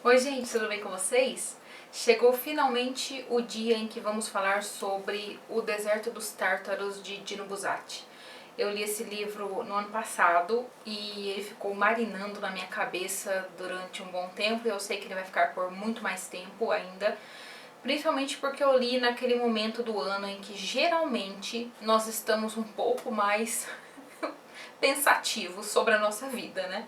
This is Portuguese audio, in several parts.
Oi gente, tudo bem com vocês? Chegou finalmente o dia em que vamos falar sobre O Deserto dos Tártaros de Dino Buzzati. Eu li esse livro no ano passado e ele ficou marinando na minha cabeça durante um bom tempo e eu sei que ele vai ficar por muito mais tempo ainda, principalmente porque eu li naquele momento do ano em que geralmente nós estamos um pouco mais pensativos sobre a nossa vida, né?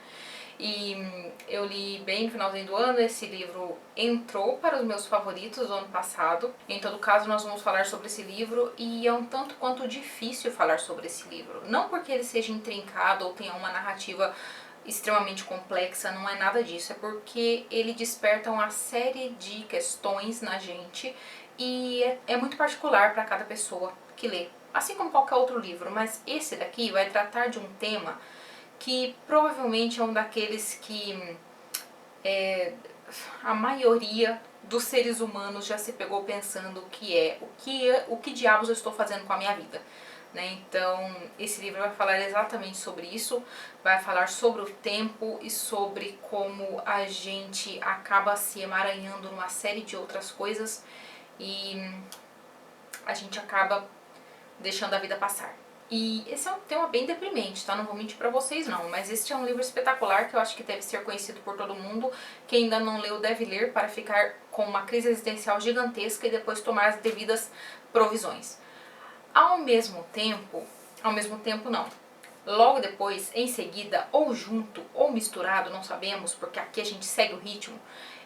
E eu li bem no finalzinho do ano, esse livro entrou para os meus favoritos do ano passado. Em todo caso, nós vamos falar sobre esse livro e é um tanto quanto difícil falar sobre esse livro. Não porque ele seja intrincado ou tenha uma narrativa extremamente complexa, não é nada disso. É porque ele desperta uma série de questões na gente e é muito particular para cada pessoa que lê. Assim como qualquer outro livro, mas esse daqui vai tratar de um tema que provavelmente é um daqueles que a maioria dos seres humanos já se pegou pensando o que diabos eu estou fazendo com a minha vida. Né? Então, esse livro vai falar exatamente sobre isso, vai falar sobre o tempo e sobre como a gente acaba se emaranhando numa série de outras coisas e a gente acaba deixando a vida passar. E esse é um tema bem deprimente, tá? Não vou mentir pra vocês não, mas este é um livro espetacular que eu acho que deve ser conhecido por todo mundo. Quem ainda não leu deve ler para ficar com uma crise existencial gigantesca e depois tomar as devidas provisões. Ao mesmo tempo não. Logo depois, em seguida, ou junto ou misturado, não sabemos, porque aqui a gente segue o ritmo,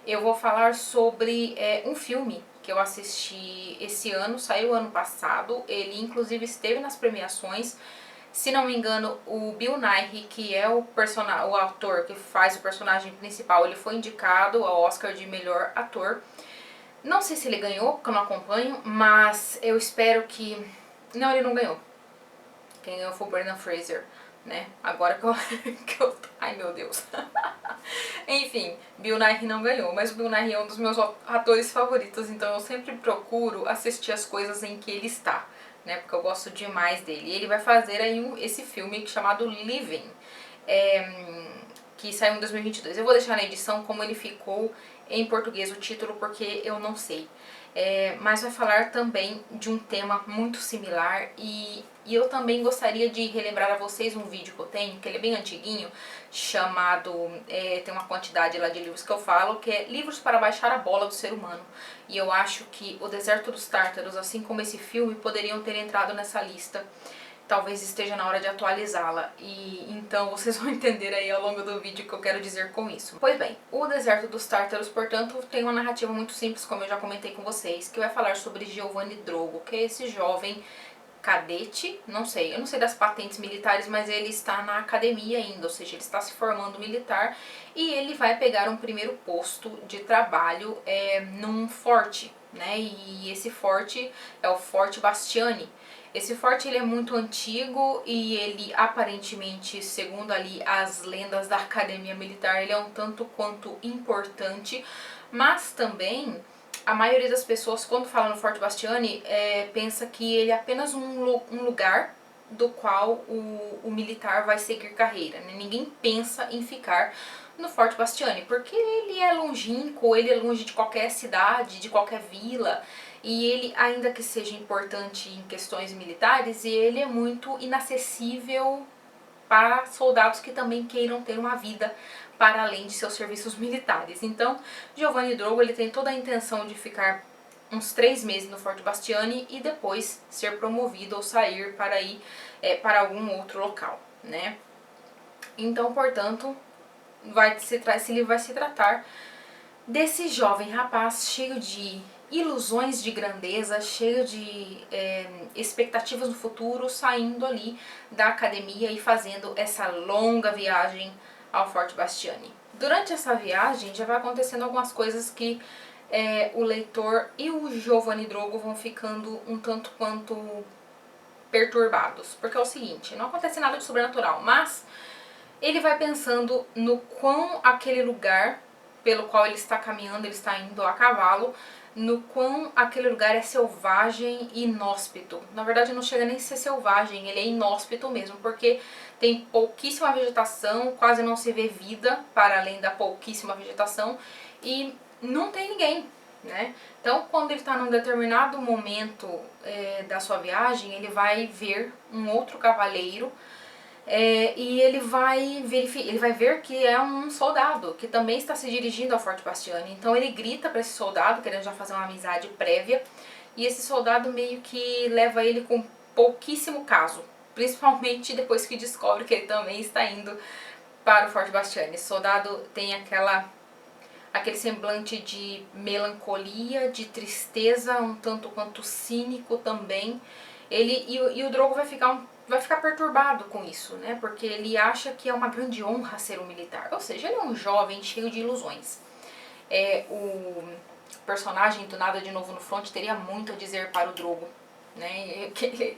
eu vou falar sobre um filme que eu assisti esse ano, saiu ano passado, ele inclusive esteve nas premiações. Se não me engano, o Bill Nighy, que é o ator que faz o personagem principal, ele foi indicado ao Oscar de melhor ator. Não sei se ele ganhou, porque eu não acompanho, mas eu espero que... Não, ele não ganhou. Quem ganhou foi o Brendan Fraser, né? Agora que eu... Ai, meu Deus. Enfim, Bill Nighy não ganhou, mas o Bill Nighy é um dos meus atores favoritos, então eu sempre procuro assistir as coisas em que ele está, né? Porque eu gosto demais dele. E ele vai fazer aí esse filme chamado Living, que saiu em 2022. Eu vou deixar na edição como ele ficou em português o título, porque eu não sei. Mas vai falar também de um tema muito similar e eu também gostaria de relembrar a vocês um vídeo que eu tenho, que ele é bem antiguinho, chamado, tem uma quantidade lá de livros que eu falo, que é Livros para Baixar a Bola do Ser Humano. E eu acho que O Deserto dos Tártaros, assim como esse filme, poderiam ter entrado nessa lista. Talvez esteja na hora de atualizá-la e então vocês vão entender aí ao longo do vídeo o que eu quero dizer com isso. Pois bem, O Deserto dos Tártaros, portanto, tem uma narrativa muito simples, como eu já comentei com vocês, que vai falar sobre Giovanni Drogo, que é esse jovem cadete, eu não sei das patentes militares, mas ele está na academia ainda, ou seja, ele está se formando militar e ele vai pegar um primeiro posto de trabalho num forte, né? E esse forte é o Forte Bastiani. Esse forte ele é muito antigo e ele aparentemente, segundo ali as lendas da academia militar, ele é um tanto quanto importante, mas também a maioria das pessoas, quando fala no Forte Bastiani, pensa que ele é apenas um lugar do qual o militar vai seguir carreira, né? Ninguém pensa em ficar no Forte Bastiani, porque ele é longínquo, ele é longe de qualquer cidade, de qualquer vila, e ele, ainda que seja importante em questões militares, ele é muito inacessível para soldados que também queiram ter uma vida para além de seus serviços militares. Então, Giovanni Drogo ele tem toda a intenção de ficar uns 3 meses no Forte Bastiani e depois ser promovido ou sair para ir para algum outro local, né? Então, portanto, esse livro vai se tratar desse jovem rapaz cheio de ilusões de grandeza, cheio de expectativas no futuro, saindo ali da academia e fazendo essa longa viagem ao Forte Bastiani. Durante essa viagem já vai acontecendo algumas coisas que o leitor e o Giovanni Drogo vão ficando um tanto quanto perturbados, porque é o seguinte, não acontece nada de sobrenatural, mas ele vai pensando no quão aquele lugar pelo qual ele está caminhando, ele está indo a cavalo, no quão aquele lugar é selvagem e inóspito. Na verdade não chega nem a ser selvagem, ele é inóspito mesmo, porque tem pouquíssima vegetação, quase não se vê vida para além da pouquíssima vegetação, e não tem ninguém, né? Então, quando ele está num determinado momento da sua viagem, ele vai ver um outro cavaleiro e ele vai ver que é um soldado que também está se dirigindo ao Forte Bastiani. Então ele grita para esse soldado, querendo já fazer uma amizade prévia, e esse soldado meio que leva ele com pouquíssimo caso, principalmente depois que descobre que ele também está indo para o Forte Bastiani. Esse soldado tem aquele semblante de melancolia, de tristeza, um tanto quanto cínico também. E o Drogo vai ficar perturbado com isso, né? Porque ele acha que é uma grande honra ser um militar. Ou seja, ele é um jovem cheio de ilusões. O personagem do Nada de Novo no Front teria muito a dizer para o Drogo, né?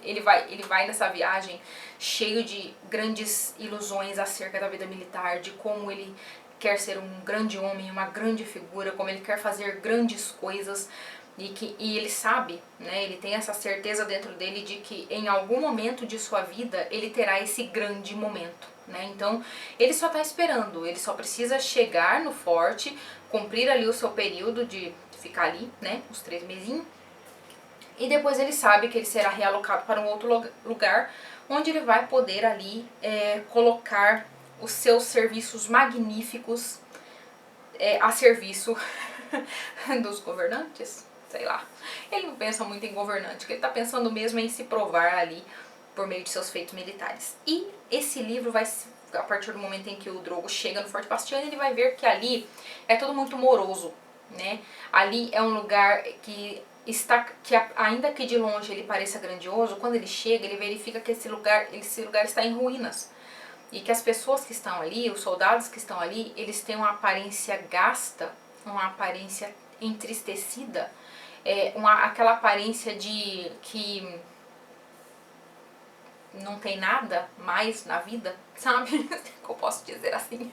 Ele vai nessa viagem cheio de grandes ilusões acerca da vida militar, de como ele quer ser um grande homem, uma grande figura, como ele quer fazer grandes coisas, e ele sabe, né, ele tem essa certeza dentro dele de que em algum momento de sua vida ele terá esse grande momento, né? Então ele só está esperando, ele só precisa chegar no forte, cumprir ali o seu período de ficar ali, né, uns 3 mesinhos, e depois ele sabe que ele será realocado para um outro lugar, onde ele vai poder ali colocar os seus serviços magníficos a serviço dos governantes, sei lá. Ele não pensa muito em governante, ele está pensando mesmo em se provar ali por meio de seus feitos militares. E esse livro vai, a partir do momento em que o Drogo chega no Forte Bastiani, ele vai ver que ali é tudo muito moroso, né? Ali é um lugar que ainda que de longe ele pareça grandioso, quando ele chega, ele verifica que esse lugar está em ruínas. E que as pessoas que estão ali, os soldados que estão ali, eles têm uma aparência gasta, uma aparência entristecida, aquela aparência de que não tem nada mais na vida, sabe? Que eu posso dizer assim.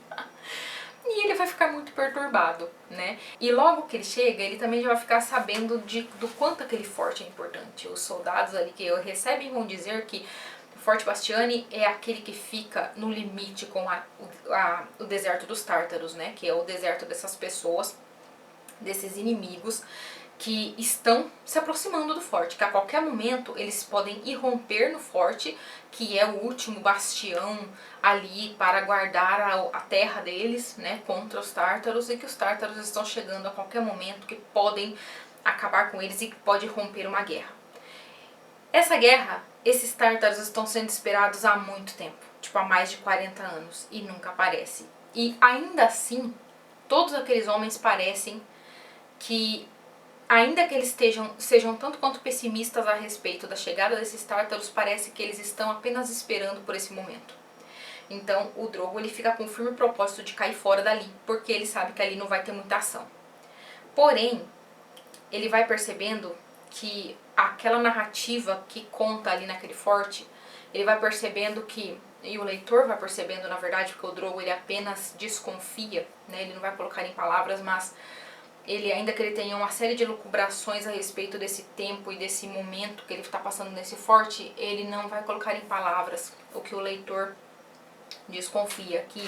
E ele vai ficar muito perturbado, né? E logo que ele chega, ele também já vai ficar sabendo do quanto aquele forte é importante. Os soldados ali que recebem vão dizer que o Forte Bastiani é aquele que fica no limite com o deserto dos Tártaros, né? Que é o deserto dessas pessoas, desses inimigos que estão se aproximando do forte, que a qualquer momento eles podem irromper no forte, que é o último bastião ali para guardar a terra deles, né, contra os tártaros, e que os tártaros estão chegando a qualquer momento, que podem acabar com eles e que pode romper uma guerra. Essa guerra, esses tártaros estão sendo esperados há muito tempo, tipo há mais de 40 anos, e nunca aparece. E ainda assim, todos aqueles homens parecem que, ainda que eles sejam tanto quanto pessimistas a respeito da chegada desses tártaros, parece que eles estão apenas esperando por esse momento. Então o Drogo ele fica com o firme propósito de cair fora dali, porque ele sabe que ali não vai ter muita ação. Porém, ele vai percebendo que aquela narrativa que conta ali naquele forte, ele vai percebendo que, e o leitor vai percebendo na verdade, porque o Drogo ele apenas desconfia, né? Ele não vai colocar em palavras, mas ele, ainda que ele tenha uma série de lucubrações a respeito desse tempo e desse momento que ele está passando nesse forte, ele não vai colocar em palavras o que o leitor desconfia, que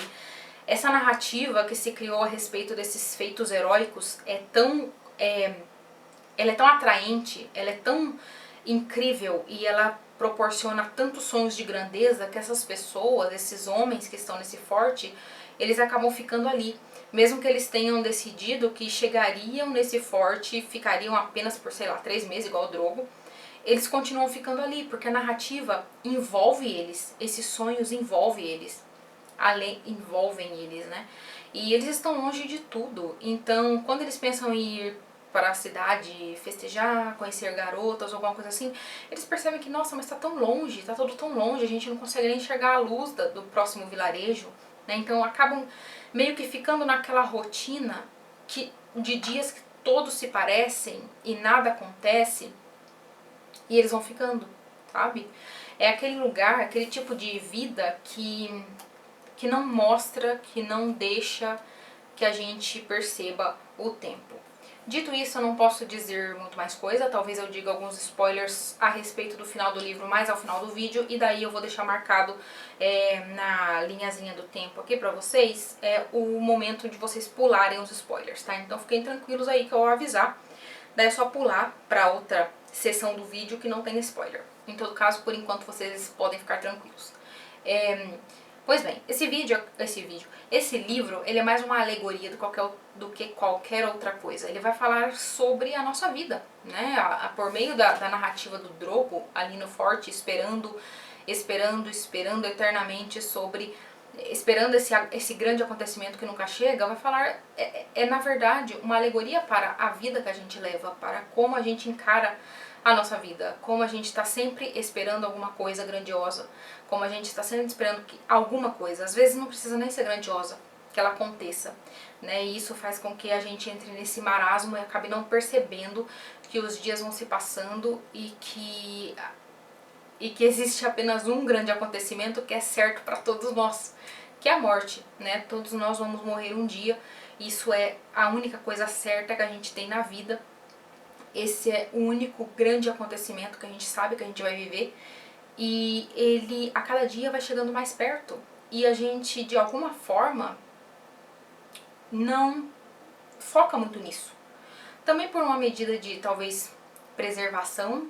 essa narrativa que se criou a respeito desses feitos heróicos ela é tão atraente, ela é tão incrível e ela proporciona tantos sonhos de grandeza que essas pessoas, esses homens que estão nesse forte, eles acabam ficando ali. Mesmo que eles tenham decidido que chegariam nesse forte e ficariam apenas por, sei lá, 3 meses, igual o Drogo, eles continuam ficando ali, porque a narrativa envolve eles, esses sonhos envolvem eles, né? E eles estão longe de tudo, então quando eles pensam em ir para a cidade festejar, conhecer garotas ou alguma coisa assim, eles percebem que, nossa, mas tá tão longe, tá tudo tão longe, a gente não consegue nem enxergar a luz do próximo vilarejo, né? Então acabam meio que ficando naquela rotina de dias que todos se parecem e nada acontece, e eles vão ficando, sabe? É aquele lugar, aquele tipo de vida que não mostra, que não deixa que a gente perceba o tempo. Dito isso, eu não posso dizer muito mais coisa, talvez eu diga alguns spoilers a respeito do final do livro mais ao final do vídeo, e daí eu vou deixar marcado na linhazinha do tempo aqui pra vocês o momento de vocês pularem os spoilers, tá? Então fiquem tranquilos aí que eu vou avisar, daí é só pular pra outra seção do vídeo que não tem spoiler. Em todo caso, por enquanto vocês podem ficar tranquilos. Pois bem, esse livro, ele é mais uma alegoria do que qualquer outra coisa. Ele vai falar sobre a nossa vida, né? Por meio da narrativa do Drogo, ali no forte, esperando eternamente esperando esse grande acontecimento que nunca chega, vai falar, na verdade, uma alegoria para a vida que a gente leva, para como a gente encara a nossa vida, como a gente está sempre esperando alguma coisa grandiosa, como a gente está sempre esperando que alguma coisa, às vezes não precisa nem ser grandiosa, que ela aconteça, né? E isso faz com que a gente entre nesse marasmo e acabe não percebendo que os dias vão se passando e que existe apenas um grande acontecimento que é certo para todos nós, que é a morte, né? Todos nós vamos morrer um dia, isso é a única coisa certa que a gente tem na vida. Esse é o único grande acontecimento que a gente sabe que a gente vai viver, e ele a cada dia vai chegando mais perto, e a gente de alguma forma não foca muito nisso. Também por uma medida de talvez preservação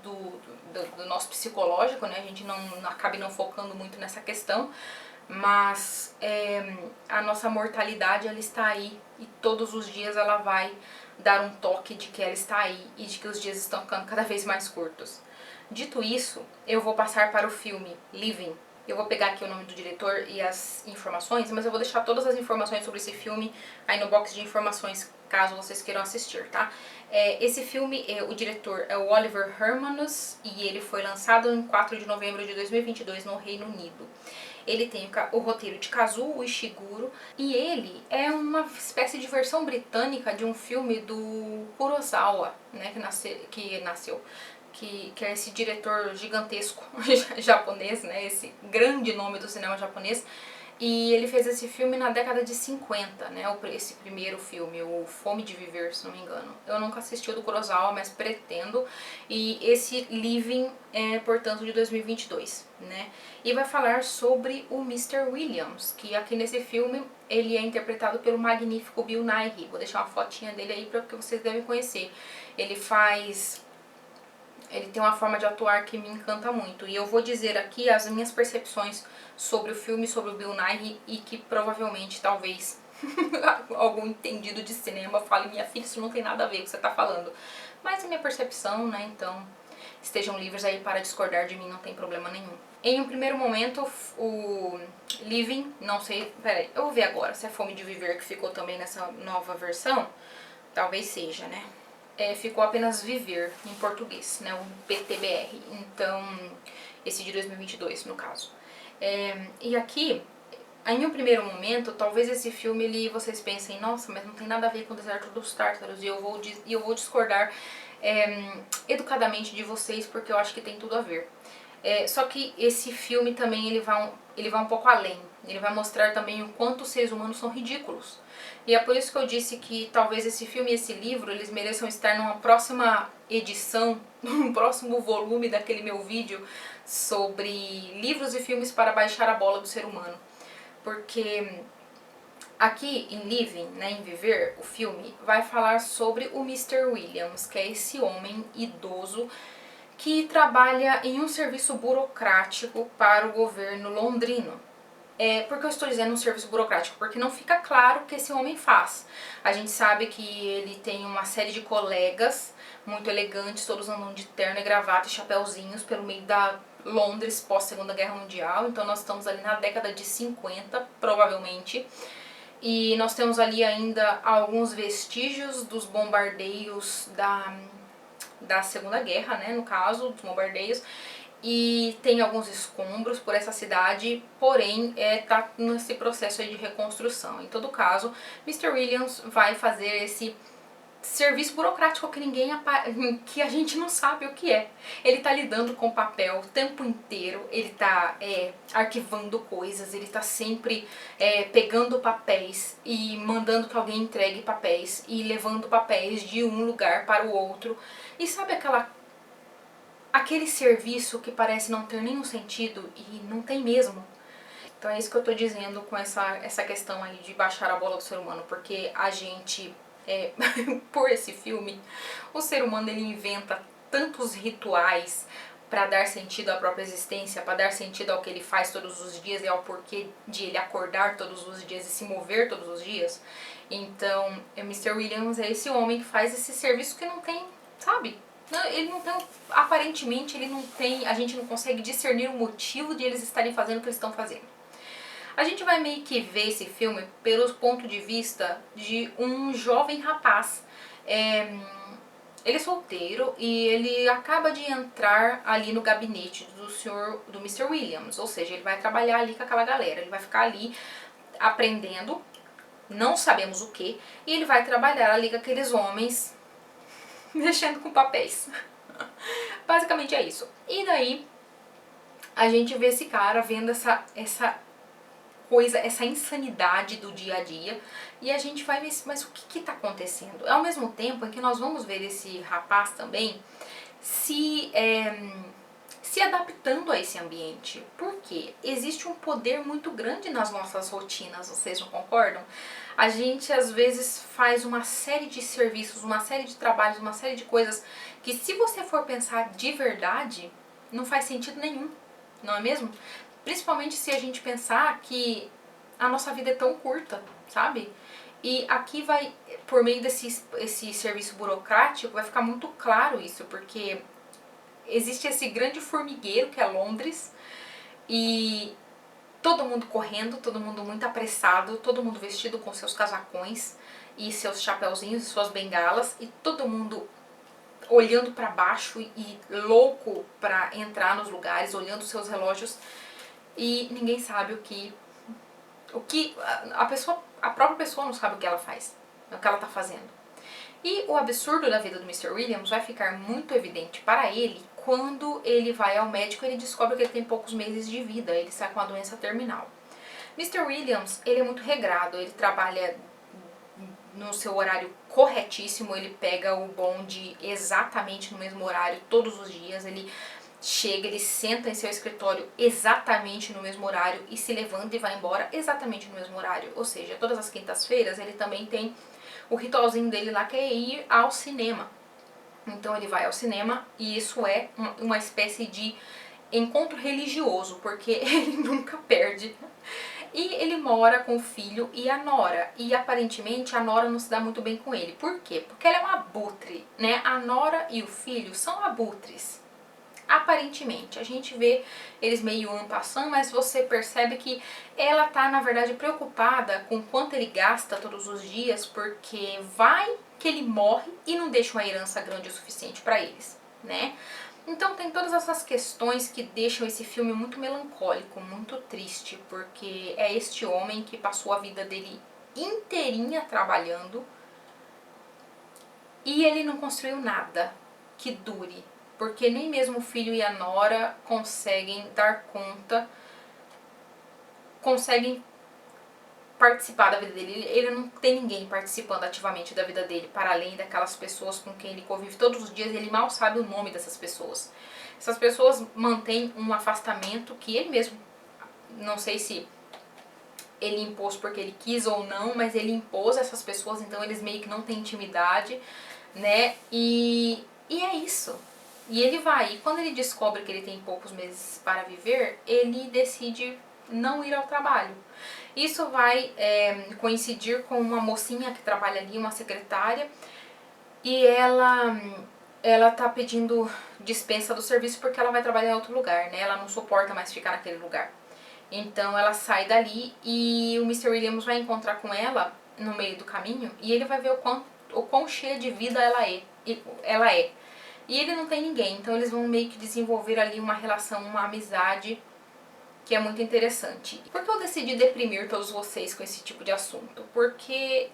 do nosso psicológico, né? A gente não acabe não focando muito nessa questão, mas a nossa mortalidade, ela está aí, e todos os dias ela vai dar um toque de que ela está aí e de que os dias estão ficando cada vez mais curtos. Dito isso, eu vou passar para o filme Living. Eu vou pegar aqui o nome do diretor e as informações, mas eu vou deixar todas as informações sobre esse filme aí no box de informações, caso vocês queiram assistir, tá? Esse filme, o diretor é o Oliver Hermanus, e ele foi lançado em 4 de novembro de 2022 no Reino Unido. Ele tem o roteiro de Kazuo Ishiguro, e ele é uma espécie de versão britânica de um filme do Kurosawa, né, que é esse diretor gigantesco japonês, né, esse grande nome do cinema japonês. E ele fez esse filme na década de 50, né, esse primeiro filme, o Fome de Viver, se não me engano. Eu nunca assisti o do Kurosawa, mas pretendo. E esse Living é, portanto, de 2022, né. E vai falar sobre o Mr. Williams, que aqui nesse filme ele é interpretado pelo magnífico Bill Nighy. Vou deixar uma fotinha dele aí porque vocês devem conhecer. Ele tem uma forma de atuar que me encanta muito. E eu vou dizer aqui as minhas percepções sobre o filme, sobre o Bill Nighy, e que provavelmente, talvez, algum entendido de cinema fale: minha filha, isso não tem nada a ver com o que você tá falando. Mas é minha percepção, né? Então, estejam livres aí para discordar de mim, não tem problema nenhum. Em um primeiro momento, o Living, não sei, peraí, eu vou ver agora se é Fome de Viver que ficou também nessa nova versão. Talvez seja, né? Ficou apenas Viver em português, né, o PTBR, então, esse de 2022 no caso. E aqui, em um primeiro momento, talvez esse filme vocês pensem: nossa, mas não tem nada a ver com o Deserto dos Tártaros, e eu vou discordar educadamente de vocês, porque eu acho que tem tudo a ver. Só que esse filme também ele vai um pouco além. Ele vai mostrar também o quanto os seres humanos são ridículos. E é por isso que eu disse que talvez esse filme e esse livro eles mereçam estar numa próxima edição, num próximo volume daquele meu vídeo sobre livros e filmes para baixar a bola do ser humano. Porque aqui em Living, né, em Viver, o filme vai falar sobre o Mr. Williams, que é esse homem idoso que trabalha em um serviço burocrático para o governo londrino. Por que eu estou dizendo um serviço burocrático? Porque não fica claro o que esse homem faz. A gente sabe que ele tem uma série de colegas muito elegantes, todos andam de terno e gravata e chapéuzinhos pelo meio da Londres pós-Segunda Guerra Mundial. Então nós estamos ali na década de 50, provavelmente. E nós temos ali ainda alguns vestígios dos bombardeios da Segunda Guerra, né, no caso, dos bombardeios. E tem alguns escombros por essa cidade, porém tá nesse processo aí de reconstrução. Em todo caso, Mr. Williams vai fazer esse serviço burocrático que que a gente não sabe o que é. Ele tá lidando com papel o tempo inteiro, ele tá arquivando coisas, ele tá sempre pegando papéis e mandando que alguém entregue papéis e levando papéis de um lugar para o outro. E sabe aquele serviço que parece não ter nenhum sentido e não tem mesmo? Então é isso que eu tô dizendo com essa questão aí de baixar a bola do ser humano, porque a gente, por esse filme, o ser humano ele inventa tantos rituais para dar sentido à própria existência, para dar sentido ao que ele faz todos os dias e ao porquê de ele acordar todos os dias e se mover todos os dias. Então, o Mr. Williams é esse homem que faz esse serviço que não tem, sabe? Ele não tem, aparentemente ele não tem, a gente não consegue discernir o motivo de eles estarem fazendo o que eles estão fazendo. A gente vai meio que ver esse filme pelo ponto de vista de um jovem rapaz. Ele é solteiro e ele acaba de entrar ali no gabinete do Mr. Williams, ou seja, ele vai trabalhar ali com aquela galera, ele vai ficar ali aprendendo, não sabemos o que, e ele vai trabalhar ali com aqueles homens mexendo com papéis. Basicamente é isso. E daí a gente vê esse cara vendo essa coisa, essa insanidade do dia a dia, e a gente vai ver, mas o que está acontecendo? Ao mesmo tempo em que nós vamos ver esse rapaz também se adaptando a esse ambiente. Porque existe um poder muito grande nas nossas rotinas, vocês não concordam? A gente às vezes faz uma série de serviços, uma série de trabalhos, uma série de coisas que, se você for pensar de verdade, não faz sentido nenhum, não é mesmo? Principalmente se a gente pensar que a nossa vida é tão curta, sabe? E aqui vai, por meio esse serviço burocrático, vai ficar muito claro isso, porque existe esse grande formigueiro que é Londres, e todo mundo correndo, todo mundo muito apressado, todo mundo vestido com seus casacões e seus chapeuzinhos e suas bengalas, e todo mundo olhando para baixo e louco para entrar nos lugares, olhando seus relógios, e ninguém sabe o que a própria pessoa não sabe o que ela faz, o que ela tá fazendo. E o absurdo da vida do Mr. Williams vai ficar muito evidente para ele quando ele vai ao médico e ele descobre que ele tem poucos meses de vida, ele está com uma doença terminal. Mr. Williams, ele é muito regrado, ele trabalha no seu horário corretíssimo, ele pega o bonde exatamente no mesmo horário todos os dias, ele chega, ele senta em seu escritório exatamente no mesmo horário e se levanta e vai embora exatamente no mesmo horário. Ou seja, todas as quintas-feiras ele também tem o ritualzinho dele lá, que é ir ao cinema. Então ele vai ao cinema e isso é uma espécie de encontro religioso, porque ele nunca perde. E ele mora com o filho e a nora, e aparentemente a nora não se dá muito bem com ele. Por quê? Porque ela é um abutre, né? A nora e o filho são abutres. Aparentemente, a gente vê eles meio en passant, mas você percebe que ela tá, na verdade, preocupada com quanto ele gasta todos os dias, porque vai que ele morre e não deixa uma herança grande o suficiente para eles, né? Então tem todas essas questões que deixam esse filme muito melancólico, muito triste, porque é este homem que passou a vida dele inteirinha trabalhando e ele não construiu nada que dure. Porque nem mesmo o filho e a nora conseguem dar conta, conseguem participar da vida dele. Ele não tem ninguém participando ativamente da vida dele, para além daquelas pessoas com quem ele convive todos os dias. Ele mal sabe o nome dessas pessoas. Essas pessoas mantêm um afastamento que ele mesmo, não sei se ele impôs porque ele quis ou não, mas ele impôs essas pessoas, então eles meio que não têm intimidade, né? E é isso. E ele vai, e quando ele descobre que ele tem poucos meses para viver, ele decide não ir ao trabalho. Isso vai coincidir com uma mocinha que trabalha ali, uma secretária, e ela tá pedindo dispensa do serviço porque ela vai trabalhar em outro lugar, né? Ela não suporta mais ficar naquele lugar. Então ela sai dali e o Mr. Williams vai encontrar com ela no meio do caminho e ele vai ver o quão cheia de vida ela é. E ele não tem ninguém, então eles vão meio que desenvolver ali uma relação, uma amizade que é muito interessante. Por que eu decidi deprimir todos vocês com esse tipo de assunto? Porque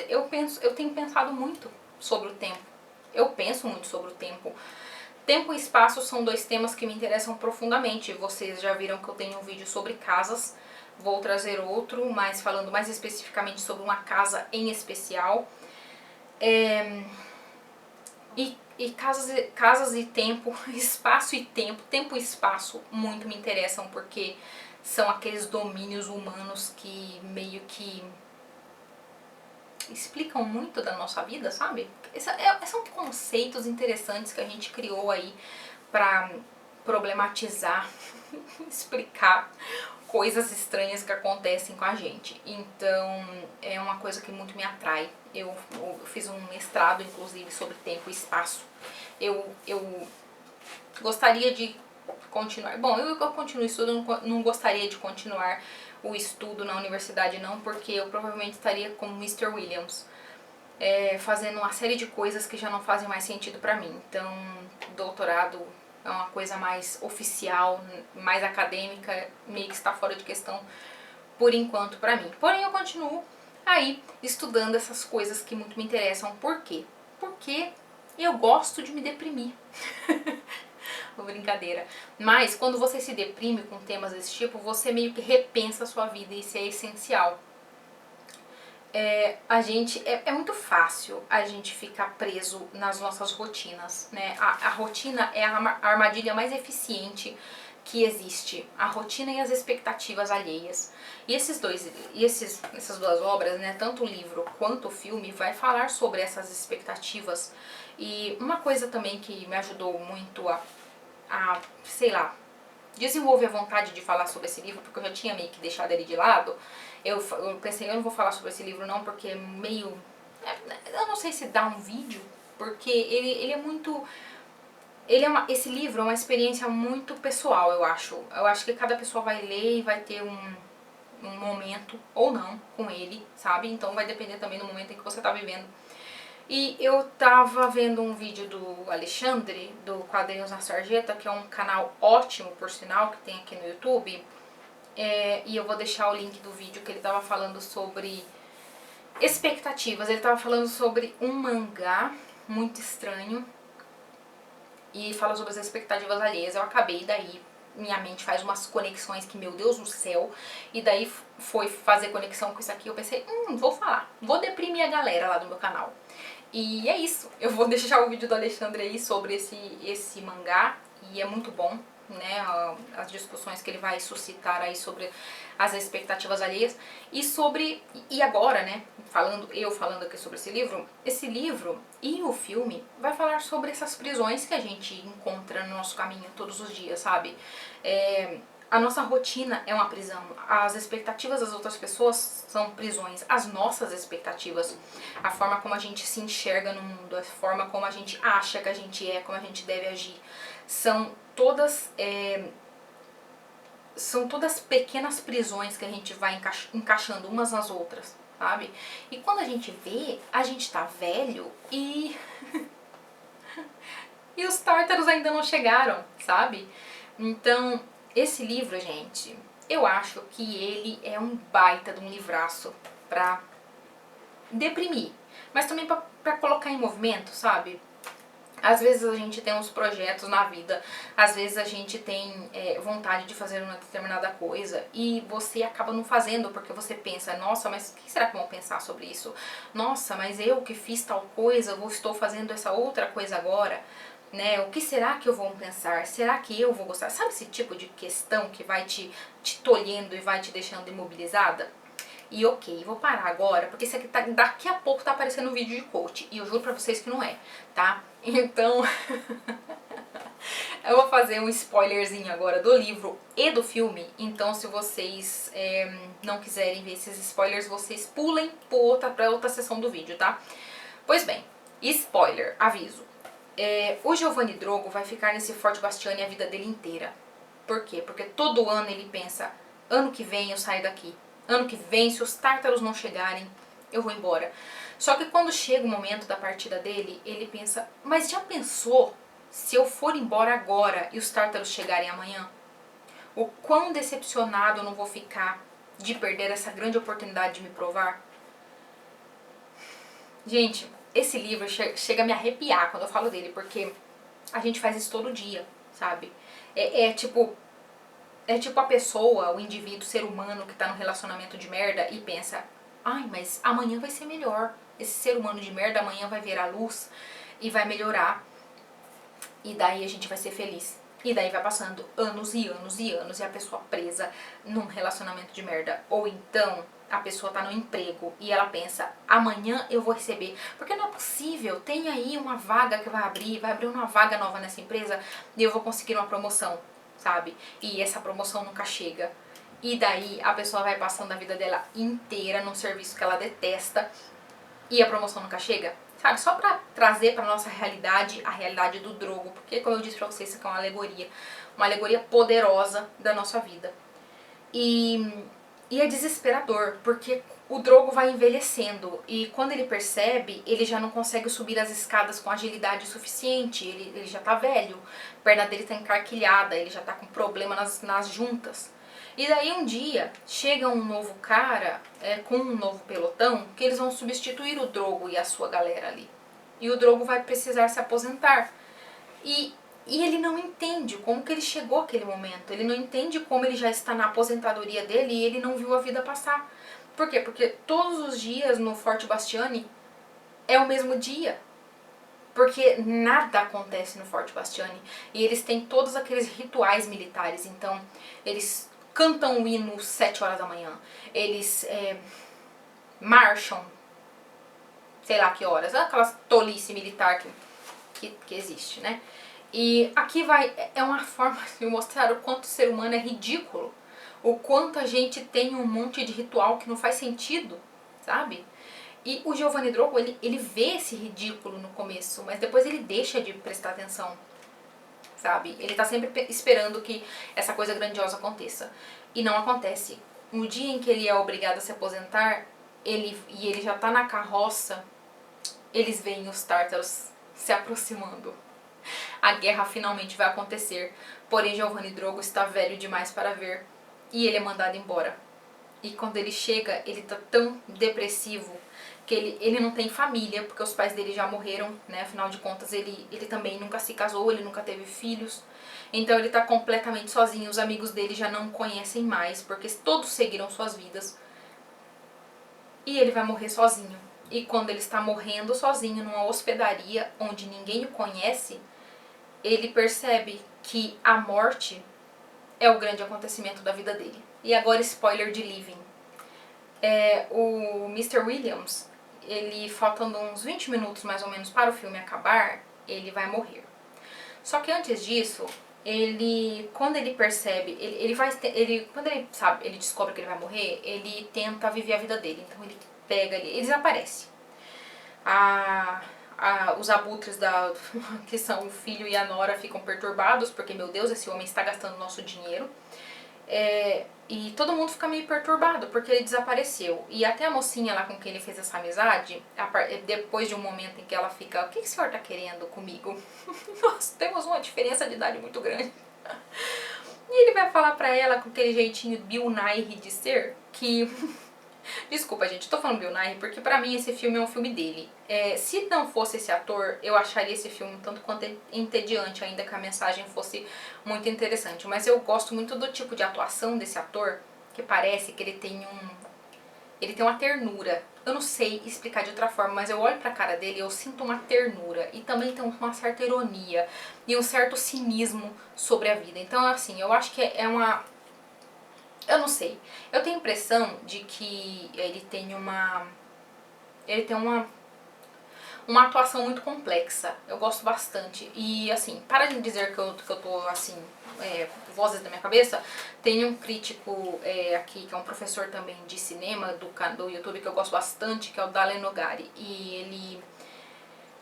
eu tenho pensado muito sobre o tempo. Eu penso muito sobre o tempo. Tempo e espaço são dois temas que me interessam profundamente. Vocês já viram que eu tenho um vídeo sobre casas. Vou trazer outro, mas falando mais especificamente sobre uma casa em especial. E casas e tempo, espaço e tempo e espaço muito me interessam, porque são aqueles domínios humanos que meio que explicam muito da nossa vida, sabe? São conceitos interessantes que a gente criou aí pra problematizar, explicar coisas estranhas que acontecem com a gente. Então é uma coisa que muito me atrai. Eu fiz um mestrado, inclusive, sobre tempo e espaço. Eu gostaria de continuar. Bom, eu continuo estudando, não gostaria de continuar o estudo na universidade não, porque eu provavelmente estaria como Mr. Williams, fazendo uma série de coisas que já não fazem mais sentido pra mim. Então, doutorado é uma coisa mais oficial, mais acadêmica, meio que está fora de questão por enquanto pra mim. Porém, eu continuo aí estudando essas coisas que muito me interessam. Por quê? Porque eu gosto de me deprimir. Brincadeira. Mas quando você se deprime com temas desse tipo, você meio que repensa a sua vida e isso é essencial. É muito fácil a gente ficar preso nas nossas rotinas, né? A rotina é a armadilha mais eficiente que existe. A rotina e as expectativas alheias. E essas duas obras, né, tanto o livro quanto o filme, vai falar sobre essas expectativas. E uma coisa também que me ajudou muito sei lá, desenvolver a vontade de falar sobre esse livro, porque eu já tinha meio que deixado ele de lado. Eu pensei, eu não vou falar sobre esse livro não, porque é meio... eu não sei se dá um vídeo, porque ele é muito... esse livro é uma experiência muito pessoal, eu acho. Eu acho que cada pessoa vai ler e vai ter um momento, ou não, com ele, sabe? Então vai depender também do momento em que você tá vivendo. E eu tava vendo um vídeo do Alexandre, do Quadrinhos na Sarjeta, que é um canal ótimo, por sinal, que tem aqui no YouTube. E eu vou deixar o link do vídeo que ele tava falando sobre expectativas. Ele tava falando sobre um mangá muito estranho e fala sobre as expectativas alheias. Eu acabei daí, minha mente faz umas conexões que, meu Deus do céu, e daí foi fazer conexão com isso aqui, eu pensei, vou falar, vou deprimir a galera lá do meu canal. E é isso, eu vou deixar o vídeo do Alexandre aí sobre esse mangá, e é muito bom, né, as discussões que ele vai suscitar aí sobre as expectativas alheias, e agora, né, falando aqui sobre esse livro e o filme vai falar sobre essas prisões que a gente encontra no nosso caminho todos os dias, sabe? A nossa rotina é uma prisão, as expectativas das outras pessoas são prisões, as nossas expectativas, a forma como a gente se enxerga no mundo, a forma como a gente acha que a gente como a gente deve agir, são todas pequenas prisões que a gente vai encaixando umas nas outras, sabe? E quando a gente vê, a gente tá velho e... e os tártaros ainda não chegaram, sabe? Então... esse livro, gente, eu acho que ele é um baita de um livraço pra deprimir, mas também pra colocar em movimento, sabe? Às vezes a gente tem uns projetos na vida, às vezes a gente tem vontade de fazer uma determinada coisa e você acaba não fazendo porque você pensa, nossa, mas o que será que vão pensar sobre isso? Nossa, mas eu que fiz tal coisa, estou fazendo essa outra coisa agora. Né? O que será que eu vou pensar? Será que eu vou gostar? Sabe esse tipo de questão que vai te tolhendo e vai te deixando imobilizada? E ok, vou parar agora, porque isso aqui daqui a pouco tá aparecendo um vídeo de coach. E eu juro pra vocês que não é, tá? Então, eu vou fazer um spoilerzinho agora do livro e do filme. Então, se vocês não quiserem ver esses spoilers, vocês pulem pra outra sessão do vídeo, tá? Pois bem, spoiler, aviso. O Giovanni Drogo vai ficar nesse Forte Bastiani a vida dele inteira. Por quê? Porque todo ano ele pensa, ano que vem eu saio daqui. Ano que vem, se os tártaros não chegarem, eu vou embora. Só que quando chega o momento da partida dele, ele pensa, mas já pensou se eu for embora agora e os tártaros chegarem amanhã? O quão decepcionado eu não vou ficar de perder essa grande oportunidade de me provar? Gente, esse livro chega a me arrepiar quando eu falo dele, porque a gente faz isso todo dia, sabe? Tipo, é tipo a pessoa, o indivíduo, o ser humano que tá num relacionamento de merda e pensa, ai, mas amanhã vai ser melhor. Esse ser humano de merda amanhã vai ver a luz e vai melhorar. E daí a gente vai ser feliz. E daí vai passando anos e anos e anos e a pessoa presa num relacionamento de merda. Ou então a pessoa tá no emprego e ela pensa, amanhã eu vou receber. Porque não é possível, tem aí uma vaga que vai abrir uma vaga nova nessa empresa e eu vou conseguir uma promoção, sabe? E essa promoção nunca chega. E daí a pessoa vai passando a vida dela inteira num serviço que ela detesta e a promoção nunca chega. Sabe, só pra trazer pra nossa realidade, a realidade do Drogo, porque como eu disse pra vocês, isso aqui é uma alegoria poderosa da nossa vida. E é desesperador, porque o Drogo vai envelhecendo e quando ele percebe, ele já não consegue subir as escadas com agilidade suficiente, ele já tá velho, a perna dele tá encarquilhada, ele já tá com problema nas juntas. E daí um dia chega um novo cara com um novo pelotão que eles vão substituir o Drogo e a sua galera ali. E o Drogo vai precisar se aposentar. E, e ele não entende como que ele chegou àquele momento. Ele não entende como ele já está na aposentadoria dele e ele não viu a vida passar. Por quê? Porque todos os dias no Forte Bastiani é o mesmo dia. Porque nada acontece no Forte Bastiani. E eles têm todos aqueles rituais militares. Então, eles cantam o hino 7 horas da manhã. Eles marcham, sei lá que horas. Aquelas tolice militar que existe, né? E aqui é uma forma de mostrar o quanto o ser humano é ridículo. O quanto a gente tem um monte de ritual que não faz sentido, sabe? E o Giovanni Drogo, ele vê esse ridículo no começo, mas depois ele deixa de prestar atenção, sabe? Ele tá sempre esperando que essa coisa grandiosa aconteça. E não acontece. No dia em que ele é obrigado a se aposentar, ele já tá na carroça, eles veem os tártaros se aproximando. A guerra finalmente vai acontecer, porém Giovanni Drogo está velho demais para ver e ele é mandado embora. E quando ele chega, ele tá tão depressivo que ele não tem família, porque os pais dele já morreram, né? Afinal de contas, ele também nunca se casou, ele nunca teve filhos. Então ele tá completamente sozinho, os amigos dele já não o conhecem mais, porque todos seguiram suas vidas. E ele vai morrer sozinho. E quando ele está morrendo sozinho numa hospedaria onde ninguém o conhece, ele percebe que a morte é o grande acontecimento da vida dele. E agora spoiler de Living. O Mr. Williams, ele faltando uns 20 minutos mais ou menos para o filme acabar, ele vai morrer. Só que antes disso, quando ele percebe, quando ele descobre que ele vai morrer, ele tenta viver a vida dele. Então ele desaparece. Os abutres que são o filho e a nora ficam perturbados, porque, meu Deus, esse homem está gastando nosso dinheiro. E todo mundo fica meio perturbado, porque ele desapareceu. E até a mocinha lá com quem ele fez essa amizade, depois de um momento em que ela fica, o que o senhor está querendo comigo? Nós temos uma diferença de idade muito grande. E ele vai falar pra ela com aquele jeitinho Bill Nighy de ser, que... Desculpa, gente, eu tô falando Bill Nighy porque pra mim esse filme é um filme dele. Se não fosse esse ator, eu acharia esse filme tanto quanto entediante, ainda que a mensagem fosse muito interessante. Mas eu gosto muito do tipo de atuação desse ator, que parece que ele tem uma ternura. Eu não sei explicar de outra forma, mas eu olho pra cara dele e eu sinto uma ternura. E também tem uma certa ironia e um certo cinismo sobre a vida. Então, assim, eu acho que eu não sei. Eu tenho a impressão de que ele tem uma atuação muito complexa. Eu gosto bastante. E assim, para de dizer que eu tô assim, vozes da minha cabeça, tem um crítico aqui, que é um professor também de cinema do YouTube, que eu gosto bastante, que é o Dalen Nogari. E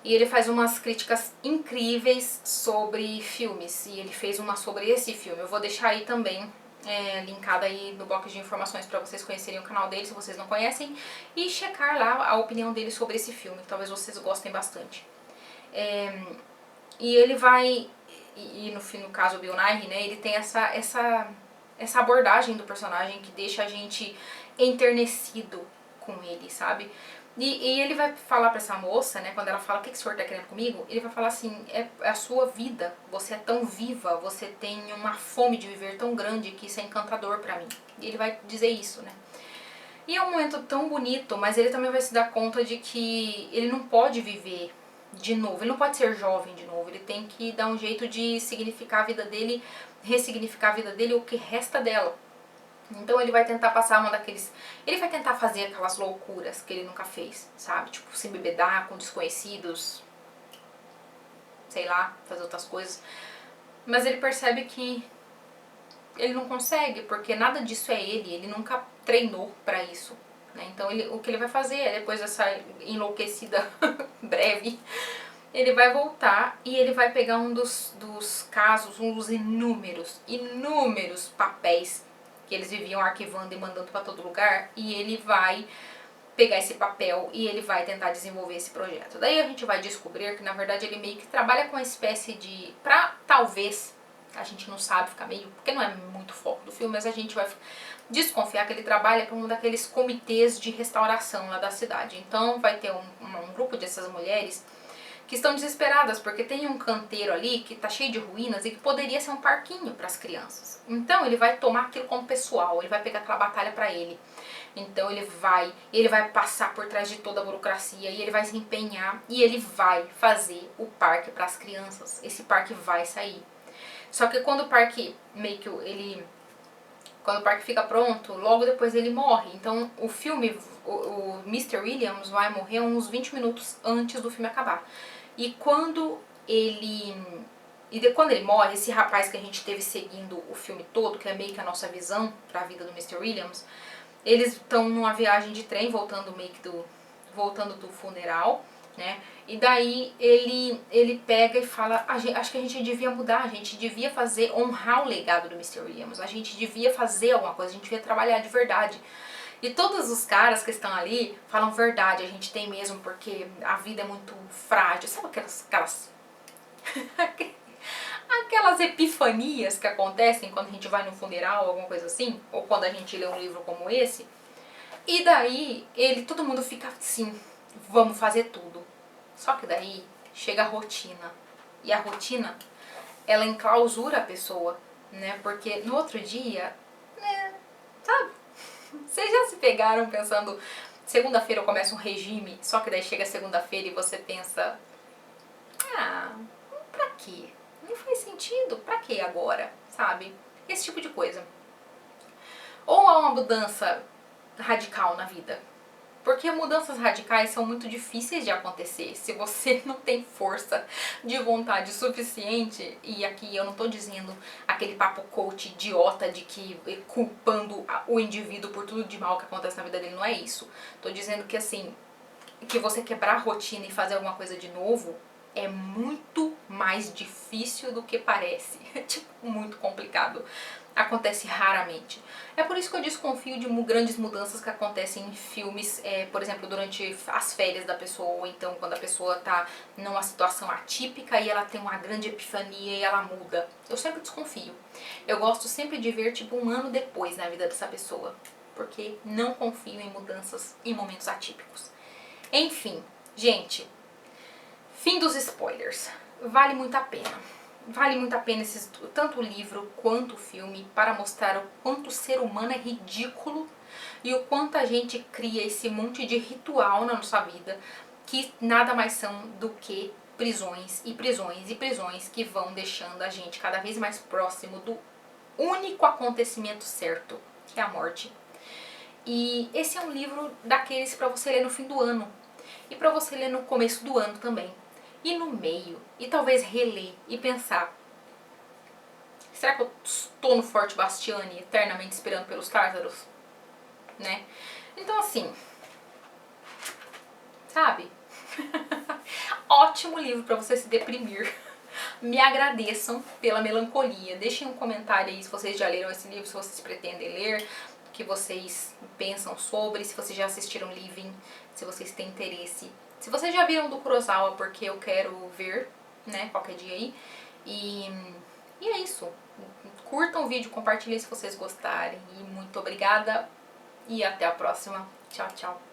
ele faz umas críticas incríveis sobre filmes. E ele fez uma sobre esse filme. Eu vou deixar aí também linkada aí no bloco de informações para vocês conhecerem o canal dele, se vocês não conhecem, e checar lá a opinião dele sobre esse filme, que talvez vocês gostem bastante. E ele vai, no caso o Bill Nighy, né, ele tem essa abordagem do personagem que deixa a gente enternecido com ele, sabe? E ele vai falar pra essa moça, né, quando ela fala, o que o senhor tá querendo comigo? Ele vai falar assim, é a sua vida, você é tão viva, você tem uma fome de viver tão grande que isso é encantador pra mim. E ele vai dizer isso, né. E é um momento tão bonito, mas ele também vai se dar conta de que ele não pode viver de novo, ele não pode ser jovem de novo, ele tem que dar um jeito de significar a vida dele, ressignificar a vida dele, o que resta dela. Então ele vai tentar passar uma daqueles... Ele vai tentar fazer aquelas loucuras que ele nunca fez, sabe? Tipo, se embebedar com desconhecidos, sei lá, fazer outras coisas. Mas ele percebe que ele não consegue, porque nada disso é ele nunca treinou pra isso, né? Então o que ele vai fazer é, depois dessa enlouquecida breve, ele vai voltar e ele vai pegar um dos casos, um dos inúmeros papéis que eles viviam arquivando e mandando pra todo lugar, e ele vai pegar esse papel e ele vai tentar desenvolver esse projeto. Daí a gente vai descobrir que na verdade ele meio que trabalha com uma espécie de... talvez, a gente não sabe, ficar meio... porque não é muito foco do filme, mas a gente vai desconfiar que ele trabalha para um daqueles comitês de restauração lá da cidade. Então vai ter um grupo dessas mulheres que estão desesperadas porque tem um canteiro ali que tá cheio de ruínas e que poderia ser um parquinho para as crianças. Então ele vai tomar aquilo como pessoal, ele vai pegar aquela batalha para ele. Então ele vai passar por trás de toda a burocracia e ele vai se empenhar e ele vai fazer o parque para as crianças. Esse parque vai sair. Só que quando o parque quando o parque fica pronto, logo depois ele morre. Então o filme, o Mr. Williams vai morrer uns 20 minutos antes do filme acabar. E quando ele morre, esse rapaz que a gente teve seguindo o filme todo, que é meio que a nossa visão para a vida do Mr. Williams, eles estão numa viagem de trem, voltando do funeral, né? E daí ele pega e fala, acho que a gente devia mudar, a gente devia honrar o legado do Mr. Williams, a gente devia fazer alguma coisa, a gente devia trabalhar de verdade. E todos os caras que estão ali falam verdade, a gente tem mesmo, porque a vida é muito frágil. Sabe aquelas epifanias que acontecem quando a gente vai no funeral, alguma coisa assim? Ou quando a gente lê um livro como esse? E daí, todo mundo fica assim, vamos fazer tudo. Só que daí chega a rotina. E a rotina, ela enclausura a pessoa, né? Porque no outro dia, né, sabe? Vocês já se pegaram pensando, segunda-feira eu começo um regime, só que daí chega segunda-feira e você pensa, pra quê? Não faz sentido, pra quê agora, sabe? Esse tipo de coisa. Ou há uma mudança radical na vida. Porque mudanças radicais são muito difíceis de acontecer se você não tem força de vontade suficiente. E aqui eu não tô dizendo aquele papo coach idiota de que culpando o indivíduo por tudo de mal que acontece na vida dele, não é isso. Tô dizendo que assim, que você quebrar a rotina e fazer alguma coisa de novo é muito mais difícil do que parece. É tipo, muito complicado. Acontece raramente. É por isso que eu desconfio de grandes mudanças que acontecem em filmes, por exemplo, durante as férias da pessoa, ou então quando a pessoa tá numa situação atípica e ela tem uma grande epifania e ela muda. Eu sempre desconfio. Eu gosto sempre de ver tipo um ano depois na vida dessa pessoa, porque não confio em mudanças em momentos atípicos. Enfim, gente, fim dos spoilers. Vale muito a pena. Vale muito a pena tanto o livro quanto o filme para mostrar o quanto o ser humano é ridículo e o quanto a gente cria esse monte de ritual na nossa vida que nada mais são do que prisões e prisões e prisões que vão deixando a gente cada vez mais próximo do único acontecimento certo, que é a morte. E esse é um livro daqueles para você ler no fim do ano e para você ler no começo do ano também. E no meio, e talvez reler e pensar, será que eu estou no Forte Bastiani eternamente esperando pelos tártaros? Né? Então assim, sabe? Ótimo livro para você se deprimir. Me agradeçam pela melancolia. Deixem um comentário aí se vocês já leram esse livro, se vocês pretendem ler, o que vocês pensam sobre, se vocês já assistiram Living, se vocês têm interesse. Se vocês já viram do Kurosawa, porque eu quero ver, né, qualquer dia aí. E é isso. Curtam o vídeo, compartilhem se vocês gostarem. E muito obrigada. E até a próxima. Tchau, tchau.